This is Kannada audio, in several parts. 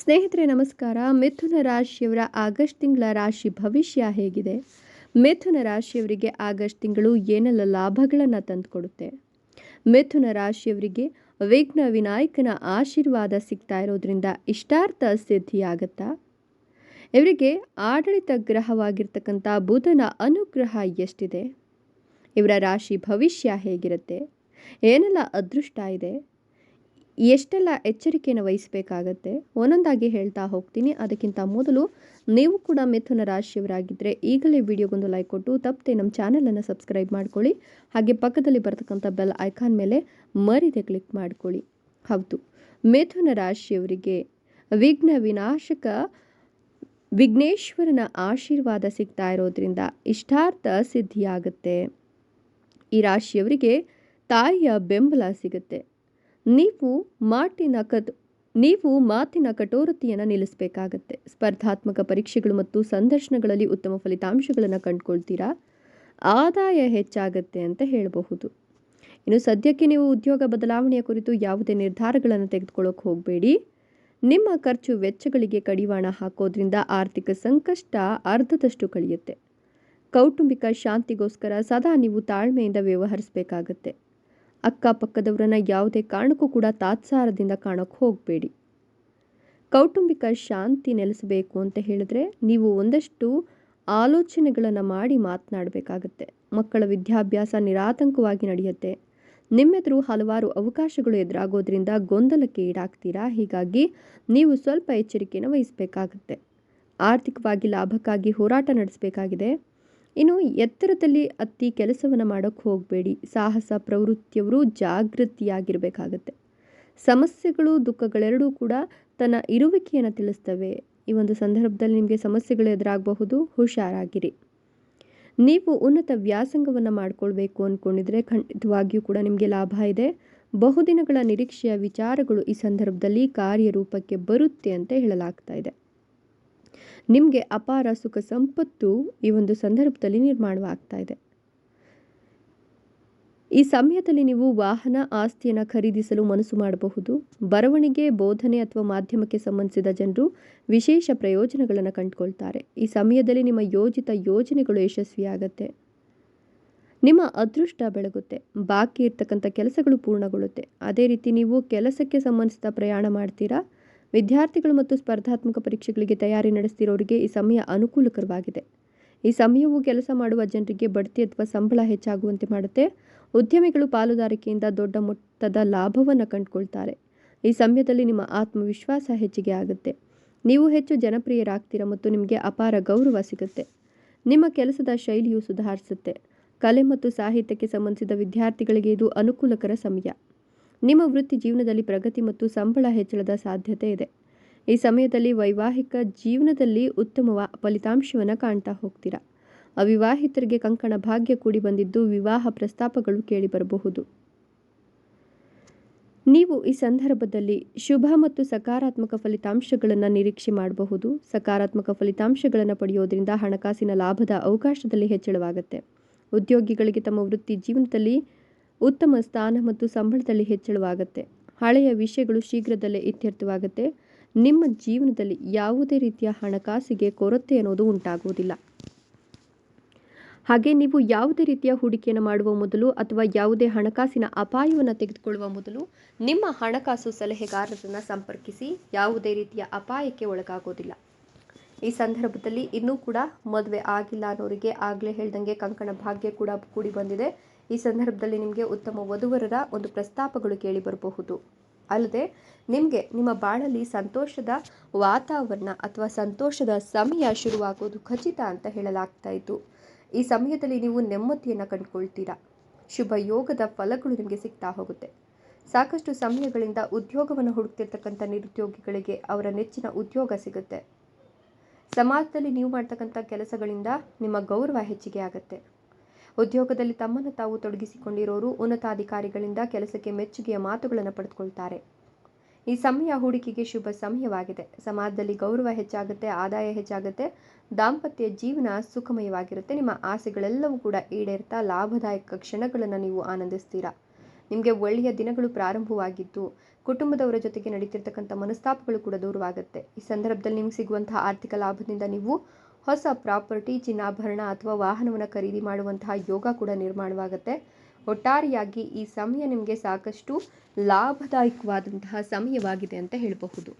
ಸ್ನೇಹಿತರೆ ನಮಸ್ಕಾರ. ಮಿಥುನ ರಾಶಿಯವರ ಆಗಸ್ಟ್ ತಿಂಗಳ ರಾಶಿ ಭವಿಷ್ಯ ಹೇಗಿದೆ? ಮಿಥುನ ರಾಶಿಯವರಿಗೆ ಆಗಸ್ಟ್ ತಿಂಗಳು ಏನೆಲ್ಲ ಲಾಭಗಳನ್ನು ತಂದುಕೊಡುತ್ತೆ? ಮಿಥುನ ರಾಶಿಯವರಿಗೆ ವಿಘ್ನ ವಿನಾಯಕನ ಆಶೀರ್ವಾದ ಸಿಗ್ತಾ ಇರೋದ್ರಿಂದ ಇಷ್ಟಾರ್ಥ ಸಿದ್ಧಿಯಾಗತ್ತಾ? ಇವರಿಗೆ ಆಡಳಿತ ಗ್ರಹವಾಗಿರ್ತಕ್ಕಂಥ ಬುಧನ ಅನುಗ್ರಹ ಎಷ್ಟಿದೆ? ಇವರ ರಾಶಿ ಭವಿಷ್ಯ ಹೇಗಿರುತ್ತೆ? ಏನೆಲ್ಲ ಅದೃಷ್ಟ ಇದೆ? ಎಷ್ಟೆಲ್ಲ ಎಚ್ಚರಿಕೆಯನ್ನು ವಹಿಸಬೇಕಾಗತ್ತೆ? ಒಂದೊಂದಾಗಿ ಹೇಳ್ತಾ ಹೋಗ್ತೀನಿ. ಅದಕ್ಕಿಂತ ಮೊದಲು ನೀವು ಕೂಡ ಮಿಥುನ ರಾಶಿಯವರಾಗಿದ್ದರೆ ಈಗಲೇ ವಿಡಿಯೋಗೊಂದು ಲೈಕ್ ಕೊಟ್ಟು ತಪ್ಪದೆ ನಮ್ಮ ಚಾನಲನ್ನು ಸಬ್ಸ್ಕ್ರೈಬ್ ಮಾಡ್ಕೊಳ್ಳಿ. ಹಾಗೆ ಪಕ್ಕದಲ್ಲಿ ಬರ್ತಕ್ಕಂಥ ಬೆಲ್ ಐಕಾನ್ ಮೇಲೆ ಮರಿದೆ ಕ್ಲಿಕ್ ಮಾಡ್ಕೊಳ್ಳಿ. ಹೌದು, ಮಿಥುನ ರಾಶಿಯವರಿಗೆ ವಿಘ್ನ ವಿನಾಶಕ ವಿಘ್ನೇಶ್ವರನ ಆಶೀರ್ವಾದ ಸಿಗ್ತಾ ಇರೋದ್ರಿಂದ ಇಷ್ಟಾರ್ಥ ಸಿದ್ಧಿಯಾಗುತ್ತೆ. ಈ ರಾಶಿಯವರಿಗೆ ತಾಯಿಯ ಬೆಂಬಲ ಸಿಗುತ್ತೆ. ನೀವು ಮಾತಿನ ಕಠೋರತೆಯನ್ನು ನಿಲ್ಲಿಸಬೇಕಾಗತ್ತೆ. ಸ್ಪರ್ಧಾತ್ಮಕ ಪರೀಕ್ಷೆಗಳು ಮತ್ತು ಸಂದರ್ಶನಗಳಲ್ಲಿ ಉತ್ತಮ ಫಲಿತಾಂಶಗಳನ್ನು ಕಂಡುಕೊಳ್ತೀರಾ. ಆದಾಯ ಹೆಚ್ಚಾಗತ್ತೆ ಅಂತ ಹೇಳಬಹುದು. ಇನ್ನು ಸದ್ಯಕ್ಕೆ ನೀವು ಉದ್ಯೋಗ ಬದಲಾವಣೆಯ ಕುರಿತು ಯಾವುದೇ ನಿರ್ಧಾರಗಳನ್ನು ತೆಗೆದುಕೊಳ್ಳೋಕೆ ಹೋಗಬೇಡಿ. ನಿಮ್ಮ ಖರ್ಚು ವೆಚ್ಚಗಳಿಗೆ ಕಡಿವಾಣ ಹಾಕೋದ್ರಿಂದ ಆರ್ಥಿಕ ಸಂಕಷ್ಟ ಅರ್ಧದಷ್ಟು ಕಳೆಯುತ್ತೆ. ಕೌಟುಂಬಿಕ ಶಾಂತಿಗೋಸ್ಕರ ಸದಾ ನೀವು ತಾಳ್ಮೆಯಿಂದ ವ್ಯವಹರಿಸಬೇಕಾಗತ್ತೆ. ಅಕ್ಕಪಕ್ಕದವರನ್ನು ಯಾವುದೇ ಕಾರಣಕ್ಕೂ ಕೂಡ ತಾತ್ಸಾರದಿಂದ ಕಾಣೋಕೆ ಹೋಗಬೇಡಿ. ಕೌಟುಂಬಿಕ ಶಾಂತಿ ನೆಲೆಸಬೇಕು ಅಂತ ಹೇಳಿದ್ರೆ ನೀವು ಒಂದಷ್ಟು ಆಲೋಚನೆಗಳನ್ನು ಮಾಡಿ ಮಾತನಾಡಬೇಕಾಗತ್ತೆ. ಮಕ್ಕಳ ವಿದ್ಯಾಭ್ಯಾಸ ನಿರಾತಂಕವಾಗಿ ನಡೆಯುತ್ತೆ. ನಿಮ್ಮೆದುರು ಹಲವಾರು ಅವಕಾಶಗಳು ಎದುರಾಗೋದ್ರಿಂದ ಗೊಂದಲಕ್ಕೆ ಈಡಾಗ್ತೀರಾ. ಹೀಗಾಗಿ ನೀವು ಸ್ವಲ್ಪ ಎಚ್ಚರಿಕೆಯನ್ನು ವಹಿಸಬೇಕಾಗತ್ತೆ. ಆರ್ಥಿಕವಾಗಿ ಲಾಭಕ್ಕಾಗಿ ಹೋರಾಟ ನಡೆಸಬೇಕಾಗಿದೆ. ಇನ್ನು ಎತ್ತರದಲ್ಲಿ ಹತ್ತಿ ಕೆಲಸವನ್ನು ಮಾಡೋಕ್ಕೆ ಹೋಗಬೇಡಿ. ಸಾಹಸ ಪ್ರವೃತ್ತಿಯವರು ಜಾಗೃತಿಯಾಗಿರಬೇಕಾಗತ್ತೆ. ಸಮಸ್ಯೆಗಳು ದುಃಖಗಳೆರಡೂ ಕೂಡ ತನ್ನ ಇರುವಿಕೆಯನ್ನು ತಿಳಿಸ್ತವೆ. ಈ ಒಂದು ಸಂದರ್ಭದಲ್ಲಿ ನಿಮಗೆ ಸಮಸ್ಯೆಗಳು ಎದುರಾಗಬಹುದು, ಹುಷಾರಾಗಿರಿ. ನೀವು ಉನ್ನತ ವ್ಯಾಸಂಗವನ್ನು ಮಾಡಿಕೊಳ್ಬೇಕು ಅಂದ್ಕೊಂಡಿದ್ರೆ ಖಂಡಿತವಾಗಿಯೂ ಕೂಡ ನಿಮಗೆ ಲಾಭ ಇದೆ. ಬಹುದಿನಗಳ ನಿರೀಕ್ಷೆಯ ವಿಚಾರಗಳು ಈ ಸಂದರ್ಭದಲ್ಲಿ ಕಾರ್ಯರೂಪಕ್ಕೆ ಬರುತ್ತೆ ಅಂತ ಹೇಳಲಾಗ್ತಾ ಇದೆ. ನಿಮಗೆ ಅಪಾರ ಸುಖ ಸಂಪತ್ತು ಈ ಒಂದು ಸಂದರ್ಭದಲ್ಲಿ ನಿರ್ಮಾಣವಾಗ್ತಾ ಇದೆ. ಈ ಸಮಯದಲ್ಲಿ ನೀವು ವಾಹನ ಆಸ್ತಿಯನ್ನು ಖರೀದಿಸಲು ಮನಸ್ಸು ಮಾಡಬಹುದು. ಬರವಣಿಗೆ, ಬೋಧನೆ ಅಥವಾ ಮಾಧ್ಯಮಕ್ಕೆ ಸಂಬಂಧಿಸಿದ ಜನರು ವಿಶೇಷ ಪ್ರಯೋಜನಗಳನ್ನು ಕಂಡುಕೊಳ್ತಾರೆ. ಈ ಸಮಯದಲ್ಲಿ ನಿಮ್ಮ ಯೋಜಿತ ಯೋಜನೆಗಳು ಯಶಸ್ವಿಯಾಗತ್ತೆ. ನಿಮ್ಮ ಅದೃಷ್ಟ ಬೆಳಗುತ್ತೆ. ಬಾಕಿ ಇರ್ತಕ್ಕಂಥ ಕೆಲಸಗಳು ಪೂರ್ಣಗೊಳ್ಳುತ್ತೆ. ಅದೇ ರೀತಿ ನೀವು ಕೆಲಸಕ್ಕೆ ಸಂಬಂಧಿಸಿದ ಪ್ರಯಾಣ ಮಾಡ್ತೀರಾ. ವಿದ್ಯಾರ್ಥಿಗಳು ಮತ್ತು ಸ್ಪರ್ಧಾತ್ಮಕ ಪರೀಕ್ಷೆಗಳಿಗೆ ತಯಾರಿ ನಡೆಸ್ತಿರೋರಿಗೆ ಈ ಸಮಯ ಅನುಕೂಲಕರವಾಗಿದೆ. ಈ ಸಮಯವು ಕೆಲಸ ಮಾಡುವ ಜನರಿಗೆ ಬಡ್ತಿ ಅಥವಾ ಸಂಬಳ ಹೆಚ್ಚಾಗುವಂತೆ ಮಾಡುತ್ತೆ. ಉದ್ಯಮಿಗಳು ಪಾಲುದಾರಿಕೆಯಿಂದ ದೊಡ್ಡ ಮೊತ್ತದ ಲಾಭವನ್ನು ಕಂಡುಕೊಳ್ತಾರೆ. ಈ ಸಮಯದಲ್ಲಿ ನಿಮ್ಮ ಆತ್ಮವಿಶ್ವಾಸ ಹೆಚ್ಚಿಗೆ ಆಗುತ್ತೆ. ನೀವು ಹೆಚ್ಚು ಜನಪ್ರಿಯರಾಗ್ತೀರಾ ಮತ್ತು ನಿಮಗೆ ಅಪಾರ ಗೌರವ ಸಿಗುತ್ತೆ. ನಿಮ್ಮ ಕೆಲಸದ ಶೈಲಿಯು ಸುಧಾರಿಸುತ್ತೆ. ಕಲೆ ಮತ್ತು ಸಾಹಿತ್ಯಕ್ಕೆ ಸಂಬಂಧಿಸಿದ ವಿದ್ಯಾರ್ಥಿಗಳಿಗೆ ಇದು ಅನುಕೂಲಕರ ಸಮಯ. ನಿಮ್ಮ ವೃತ್ತಿ ಜೀವನದಲ್ಲಿ ಪ್ರಗತಿ ಮತ್ತು ಸಂಬಳ ಹೆಚ್ಚಳದ ಸಾಧ್ಯತೆ ಇದೆ. ಈ ಸಮಯದಲ್ಲಿ ವೈವಾಹಿಕ ಜೀವನದಲ್ಲಿ ಉತ್ತಮ ಫಲಿತಾಂಶವನ್ನು ಕಾಣ್ತಾ ಹೋಗ್ತೀರಾ. ಅವಿವಾಹಿತರಿಗೆ ಕಂಕಣ ಭಾಗ್ಯ ಕೂಡಿ ಬಂದಿದ್ದು ವಿವಾಹ ಪ್ರಸ್ತಾಪಗಳು ಕೇಳಿ ಬರಬಹುದು. ನೀವು ಈ ಸಂದರ್ಭದಲ್ಲಿ ಶುಭ ಮತ್ತು ಸಕಾರಾತ್ಮಕ ಫಲಿತಾಂಶಗಳನ್ನು ನಿರೀಕ್ಷೆ ಮಾಡಬಹುದು. ಸಕಾರಾತ್ಮಕ ಫಲಿತಾಂಶಗಳನ್ನು ಪಡೆಯೋದ್ರಿಂದ ಹಣಕಾಸಿನ ಲಾಭದ ಅವಕಾಶದಲ್ಲಿ ಹೆಚ್ಚಳವಾಗುತ್ತೆ. ಉದ್ಯೋಗಿಗಳಿಗೆ ತಮ್ಮ ವೃತ್ತಿ ಜೀವನದಲ್ಲಿ ಉತ್ತಮ ಸ್ಥಾನ ಮತ್ತು ಸಂಬಳದಲ್ಲಿ ಹೆಚ್ಚಳವಾಗುತ್ತೆ. ಹಳೆಯ ವಿಷಯಗಳು ಶೀಘ್ರದಲ್ಲೇ ಇತ್ಯರ್ಥವಾಗುತ್ತೆ. ನಿಮ್ಮ ಜೀವನದಲ್ಲಿ ಯಾವುದೇ ರೀತಿಯ ಹಣಕಾಸಿಗೆ ಕೊರತೆ ಅನ್ನೋದು ಉಂಟಾಗುವುದಿಲ್ಲ. ಹಾಗೆ ನೀವು ಯಾವುದೇ ರೀತಿಯ ಹೂಡಿಕೆಯನ್ನು ಮಾಡುವ ಮೊದಲು ಅಥವಾ ಯಾವುದೇ ಹಣಕಾಸಿನ ಅಪಾಯವನ್ನು ತೆಗೆದುಕೊಳ್ಳುವ ಮೊದಲು ನಿಮ್ಮ ಹಣಕಾಸು ಸಲಹೆಗಾರರನ್ನು ಸಂಪರ್ಕಿಸಿ. ಯಾವುದೇ ರೀತಿಯ ಅಪಾಯಕ್ಕೆ ಒಳಗಾಗೋದಿಲ್ಲ. ಈ ಸಂದರ್ಭದಲ್ಲಿ ಇನ್ನೂ ಕೂಡ ಮದುವೆ ಆಗಿಲ್ಲ ಅನ್ನೋರಿಗೆ ಆಗಲೇ ಹೇಳ್ದಂಗೆ ಕಂಕಣ ಭಾಗ್ಯ ಕೂಡ ಕೂಡಿ ಬಂದಿದೆ. ಈ ಸಂದರ್ಭದಲ್ಲಿ ನಿಮಗೆ ಉತ್ತಮ ವಧುವರರ ಒಂದು ಪ್ರಸ್ತಾಪಗಳು ಕೇಳಿ ಬರಬಹುದು. ಅಲ್ಲದೆ ನಿಮಗೆ ನಿಮ್ಮ ಬಾಳಲ್ಲಿ ಸಂತೋಷದ ವಾತಾವರಣ ಅಥವಾ ಸಂತೋಷದ ಸಮಯ ಶುರುವಾಗೋದು ಖಚಿತ ಅಂತ ಹೇಳಲಾಗ್ತಾ ಇತ್ತು. ಈ ಸಮಯದಲ್ಲಿ ನೀವು ನೆಮ್ಮದಿಯನ್ನು ಕಂಡುಕೊಳ್ತೀರಾ. ಶುಭ ಯೋಗದ ಫಲಗಳು ನಿಮಗೆ ಸಿಗ್ತಾ ಹೋಗುತ್ತೆ. ಸಾಕಷ್ಟು ಸಮಯಗಳಿಂದ ಉದ್ಯೋಗವನ್ನು ಹುಡುಕ್ತಿರ್ತಕ್ಕಂಥ ನಿರುದ್ಯೋಗಿಗಳಿಗೆ ಅವರ ನೆಚ್ಚಿನ ಉದ್ಯೋಗ ಸಿಗುತ್ತೆ. ಸಮಾಜದಲ್ಲಿ ನೀವು ಮಾಡ್ತಕ್ಕಂಥ ಕೆಲಸಗಳಿಂದ ನಿಮ್ಮ ಗೌರವ ಹೆಚ್ಚಿಗೆ ಆಗುತ್ತೆ. ಉದ್ಯೋಗದಲ್ಲಿ ತಮ್ಮನ್ನು ತಾವು ತೊಡಗಿಸಿಕೊಂಡಿರೋರು ಉನ್ನತಾಧಿಕಾರಿಗಳಿಂದ ಕೆಲಸಕ್ಕೆ ಮೆಚ್ಚುಗೆಯ ಮಾತುಗಳನ್ನು ಪಡೆದುಕೊಳ್ತಾರೆ. ಈ ಸಮಯ ಹೂಡಿಕೆಗೆ ಶುಭ ಸಮಯವಾಗಿದೆ. ಸಮಾಜದಲ್ಲಿ ಗೌರವ ಹೆಚ್ಚಾಗುತ್ತೆ, ಆದಾಯ ಹೆಚ್ಚಾಗುತ್ತೆ. ದಾಂಪತ್ಯ ಜೀವನ ಸುಖಮಯವಾಗಿರುತ್ತೆ. ನಿಮ್ಮ ಆಸೆಗಳೆಲ್ಲವೂ ಕೂಡ ಈಡೇರ್ತಾ ಲಾಭದಾಯಕ ಕ್ಷಣಗಳನ್ನು ನೀವು ಆನಂದಿಸ್ತೀರಾ. ನಿಮಗೆ ಒಳ್ಳೆಯ ದಿನಗಳು ಪ್ರಾರಂಭವಾಗಿದ್ದು ಕುಟುಂಬದವರ ಜೊತೆಗೆ ನಡೀತಿರ್ತಕ್ಕಂಥ ಮನಸ್ತಾಪಗಳು ಕೂಡ ದೂರವಾಗುತ್ತೆ. ಈ ಸಂದರ್ಭದಲ್ಲಿ ನಿಮ್ಗೆ ಸಿಗುವಂತಹ ಆರ್ಥಿಕ ಲಾಭದಿಂದ ನೀವು ಹೊಸ ಪ್ರಾಪರ್ಟಿ, ಚಿನ್ನಾಭರಣ ಅಥವಾ ವಾಹನವನ್ನು ಖರೀದಿ ಮಾಡುವಂತಹ ಯೋಗ ಕೂಡ ನಿರ್ಮಾಣವಾಗುತ್ತೆ. ಒಟ್ಟಾರೆಯಾಗಿ ಈ ಸಮಯ ನಿಮಗೆ ಸಾಕಷ್ಟು ಲಾಭದಾಯಕವಾದಂತಹ ಸಮಯವಾಗಿದೆ ಅಂತ ಹೇಳಬಹುದು.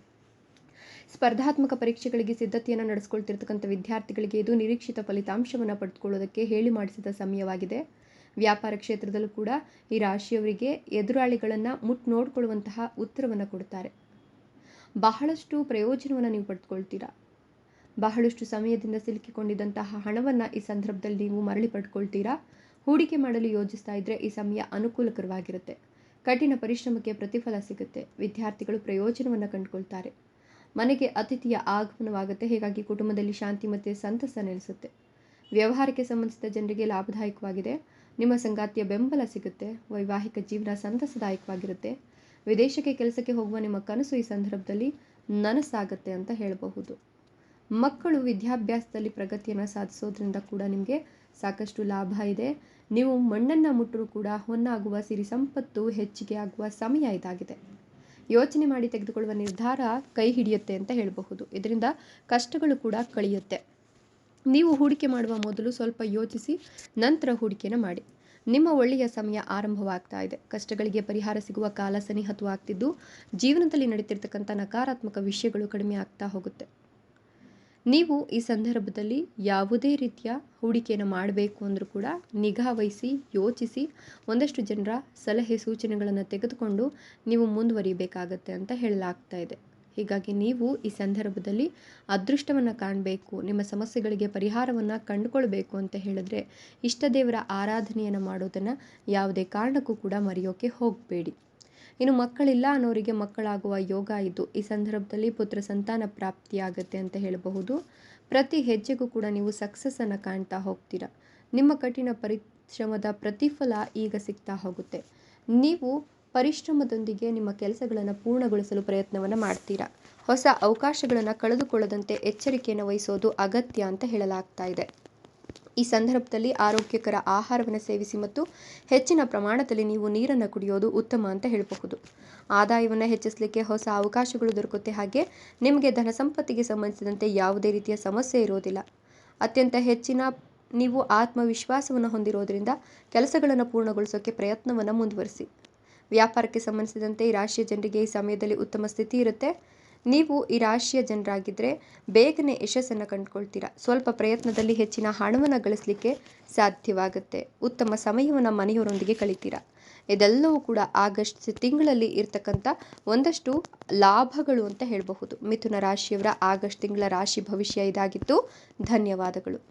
ಸ್ಪರ್ಧಾತ್ಮಕ ಪರೀಕ್ಷೆಗಳಿಗೆ ಸಿದ್ಧತೆಯನ್ನು ನಡೆಸಿಕೊಳ್ತಿರ್ತಕ್ಕಂಥ ವಿದ್ಯಾರ್ಥಿಗಳಿಗೆ ಇದು ನಿರೀಕ್ಷಿತ ಫಲಿತಾಂಶವನ್ನು ಪಡೆದುಕೊಳ್ಳೋದಕ್ಕೆ ಹೇಳಿ ಮಾಡಿಸಿದ ಸಮಯವಾಗಿದೆ. ವ್ಯಾಪಾರ ಕ್ಷೇತ್ರದಲ್ಲೂ ಕೂಡ ಈ ರಾಶಿಯವರಿಗೆ ಎದುರಾಳಿಗಳನ್ನು ನೋಡಿಕೊಳ್ಳುವಂತಹ ಉತ್ತರವನ್ನು ಕೊಡ್ತಾರೆ. ಬಹಳಷ್ಟು ಪ್ರಯೋಜನವನ್ನು ನೀವು ಪಡೆದುಕೊಳ್ತೀರಾ. ಬಹಳಷ್ಟು ಸಮಯದಿಂದ ಸಿಲುಕಿಕೊಂಡಿದ್ದಂತಹ ಹಣವನ್ನು ಈ ಸಂದರ್ಭದಲ್ಲಿ ನೀವು ಮರಳಿ ಪಡ್ಕೊಳ್ತೀರಾ. ಹೂಡಿಕೆ ಮಾಡಲು ಯೋಜಿಸ್ತಾ ಇದ್ದರೆ ಈ ಸಮಯ ಅನುಕೂಲಕರವಾಗಿರುತ್ತೆ. ಕಠಿಣ ಪರಿಶ್ರಮಕ್ಕೆ ಪ್ರತಿಫಲ ಸಿಗುತ್ತೆ. ವಿದ್ಯಾರ್ಥಿಗಳು ಪ್ರಯೋಜನವನ್ನು ಕಂಡುಕೊಳ್ತಾರೆ. ಮನೆಗೆ ಅತಿಥಿಯ ಆಗಮನವಾಗುತ್ತೆ. ಹೀಗಾಗಿ ಕುಟುಂಬದಲ್ಲಿ ಶಾಂತಿ ಮತ್ತು ಸಂತಸ ನೆಲೆಸುತ್ತೆ. ವ್ಯವಹಾರಕ್ಕೆ ಸಂಬಂಧಿಸಿದ ಜನರಿಗೆ ಲಾಭದಾಯಕವಾಗಿದೆ. ನಿಮ್ಮ ಸಂಗಾತಿಯ ಬೆಂಬಲ ಸಿಗುತ್ತೆ. ವೈವಾಹಿಕ ಜೀವನ ಸಂತಸದಾಯಕವಾಗಿರುತ್ತೆ. ವಿದೇಶಕ್ಕೆ ಕೆಲಸಕ್ಕೆ ಹೋಗುವ ನಿಮ್ಮ ಕನಸು ಈ ಸಂದರ್ಭದಲ್ಲಿ ನನಸಾಗುತ್ತೆ ಅಂತ ಹೇಳಬಹುದು. ಮಕ್ಕಳು ವಿದ್ಯಾಭ್ಯಾಸದಲ್ಲಿ ಪ್ರಗತಿಯನ್ನು ಸಾಧಿಸೋದ್ರಿಂದ ಕೂಡ ನಿಮಗೆ ಸಾಕಷ್ಟು ಲಾಭ ಇದೆ. ನೀವು ಮಣ್ಣನ್ನು ಮುಟ್ಟರೂ ಕೂಡ ಹೊನ್ನಾಗುವ ಸಿರಿ ಸಂಪತ್ತು ಹೆಚ್ಚಿಗೆ ಆಗುವ ಸಮಯ ಇದಾಗಿದೆ. ಯೋಚನೆ ಮಾಡಿ ತೆಗೆದುಕೊಳ್ಳುವ ನಿರ್ಧಾರ ಕೈ ಹಿಡಿಯುತ್ತೆ ಅಂತ ಹೇಳಬಹುದು. ಇದರಿಂದ ಕಷ್ಟಗಳು ಕೂಡ ಕಳೆಯುತ್ತೆ. ನೀವು ಹೂಡಿಕೆ ಮಾಡುವ ಮೊದಲು ಸ್ವಲ್ಪ ಯೋಚಿಸಿ ನಂತರ ಹೂಡಿಕೆಯನ್ನು ಮಾಡಿ. ನಿಮ್ಮ ಒಳ್ಳೆಯ ಸಮಯ ಆರಂಭವಾಗ್ತಾ ಇದೆ. ಕಷ್ಟಗಳಿಗೆ ಪರಿಹಾರ ಸಿಗುವ ಕಾಲ ಸನಿಹತವಾಗ್ತಿದ್ದು ಜೀವನದಲ್ಲಿ ನಡೀತಿರ್ತಕ್ಕಂಥ ನಕಾರಾತ್ಮಕ ವಿಷಯಗಳು ಕಡಿಮೆ ಆಗ್ತಾ ಹೋಗುತ್ತೆ. ನೀವು ಈ ಸಂದರ್ಭದಲ್ಲಿ ಯಾವುದೇ ರೀತಿಯ ಹೂಡಿಕೆಯನ್ನು ಮಾಡಬೇಕು ಅಂದರೂ ಕೂಡ ನಿಗಾ ವಹಿಸಿ ಯೋಚಿಸಿ ಒಂದಷ್ಟು ಜನರ ಸಲಹೆ ಸೂಚನೆಗಳನ್ನು ತೆಗೆದುಕೊಂಡು ನೀವು ಮುಂದುವರಿಬೇಕಾಗತ್ತೆ ಅಂತ ಹೇಳಲಾಗ್ತಾ ಇದೆ. ಹೀಗಾಗಿ ನೀವು ಈ ಸಂದರ್ಭದಲ್ಲಿ ಅದೃಷ್ಟವನ್ನು ಕಾಣಬೇಕು, ನಿಮ್ಮ ಸಮಸ್ಯೆಗಳಿಗೆ ಪರಿಹಾರವನ್ನು ಕಂಡುಕೊಳ್ಬೇಕು ಅಂತ ಹೇಳಿದ್ರೆ ಇಷ್ಟ ದೇವರ ಆರಾಧನೆಯನ್ನು ಮಾಡೋದನ್ನು ಯಾವುದೇ ಕಾರಣಕ್ಕೂ ಕೂಡ ಮರೆಯೋಕೆ ಹೋಗಬೇಡಿ. ಇನ್ನು ಮಕ್ಕಳಿಲ್ಲ ಅನ್ನೋರಿಗೆ ಮಕ್ಕಳಾಗುವ ಯೋಗ ಇದ್ದು ಈ ಸಂದರ್ಭದಲ್ಲಿ ಪುತ್ರ ಸಂತಾನ ಪ್ರಾಪ್ತಿಯಾಗತ್ತೆ ಅಂತ ಹೇಳಬಹುದು. ಪ್ರತಿ ಹೆಜ್ಜೆಗೂ ಕೂಡ ನೀವು ಸಕ್ಸಸ್ಸನ್ನು ಕಾಣ್ತಾ ಹೋಗ್ತೀರಾ. ನಿಮ್ಮ ಕಠಿಣ ಪರಿಶ್ರಮದ ಪ್ರತಿಫಲ ಈಗ ಸಿಗ್ತಾ ಹೋಗುತ್ತೆ. ನೀವು ಪರಿಶ್ರಮದೊಂದಿಗೆ ನಿಮ್ಮ ಕೆಲಸಗಳನ್ನು ಪೂರ್ಣಗೊಳಿಸಲು ಪ್ರಯತ್ನವನ್ನು ಮಾಡ್ತೀರಾ. ಹೊಸ ಅವಕಾಶಗಳನ್ನು ಕಳೆದುಕೊಳ್ಳದಂತೆ ಎಚ್ಚರಿಕೆಯನ್ನು ವಹಿಸೋದು ಅಗತ್ಯ ಅಂತ ಹೇಳಲಾಗ್ತಾ ಇದೆ. ಈ ಸಂದರ್ಭದಲ್ಲಿ ಆರೋಗ್ಯಕರ ಆಹಾರವನ್ನು ಸೇವಿಸಿ ಮತ್ತು ಹೆಚ್ಚಿನ ಪ್ರಮಾಣದಲ್ಲಿ ನೀವು ನೀರನ್ನು ಕುಡಿಯೋದು ಉತ್ತಮ ಅಂತ ಹೇಳಬಹುದು. ಆದಾಯವನ್ನು ಹೆಚ್ಚಿಸಲಿಕ್ಕೆ ಹೊಸ ಅವಕಾಶಗಳು ದೊರಕುತ್ತೆ. ಹಾಗೆ ನಿಮಗೆ ಧನ ಸಂಪತ್ತಿಗೆ ಸಂಬಂಧಿಸಿದಂತೆ ಯಾವುದೇ ರೀತಿಯ ಸಮಸ್ಯೆ ಇರೋದಿಲ್ಲ. ಅತ್ಯಂತ ಹೆಚ್ಚಿನ ನೀವು ಆತ್ಮವಿಶ್ವಾಸವನ್ನು ಹೊಂದಿರೋದ್ರಿಂದ ಕೆಲಸಗಳನ್ನು ಪೂರ್ಣಗೊಳಿಸೋಕ್ಕೆ ಪ್ರಯತ್ನವನ್ನು ಮುಂದುವರಿಸಿ. ವ್ಯಾಪಾರಕ್ಕೆ ಸಂಬಂಧಿಸಿದಂತೆ ಈ ರಾಶಿಯ ಜನರಿಗೆ ಈ ಸಮಯದಲ್ಲಿ ಉತ್ತಮ ಸ್ಥಿತಿ ಇರುತ್ತೆ. ನೀವು ಈ ರಾಶಿಯ ಜನರಾಗಿದ್ದರೆ ಬೇಗನೆ ಯಶಸ್ಸನ್ನು ಕಂಡುಕೊಳ್ತೀರಾ. ಸ್ವಲ್ಪ ಪ್ರಯತ್ನದಲ್ಲಿ ಹೆಚ್ಚಿನ ಹಣವನ್ನು ಗಳಿಸಲಿಕ್ಕೆ ಸಾಧ್ಯವಾಗುತ್ತೆ. ಉತ್ತಮ ಸಮಯವನ್ನು ಮನೆಯವರೊಂದಿಗೆ ಕಳೀತೀರಾ. ಇದೆಲ್ಲವೂ ಕೂಡ ಆಗಸ್ಟ್ ತಿಂಗಳಲ್ಲಿ ಇರ್ತಕ್ಕಂಥ ಒಂದಷ್ಟು ಲಾಭಗಳು ಅಂತ ಹೇಳಬಹುದು. ಮಿಥುನ ರಾಶಿಯವರ ಆಗಸ್ಟ್ ತಿಂಗಳ ರಾಶಿ ಭವಿಷ್ಯ ಇದಾಗಿತ್ತು. ಧನ್ಯವಾದಗಳು.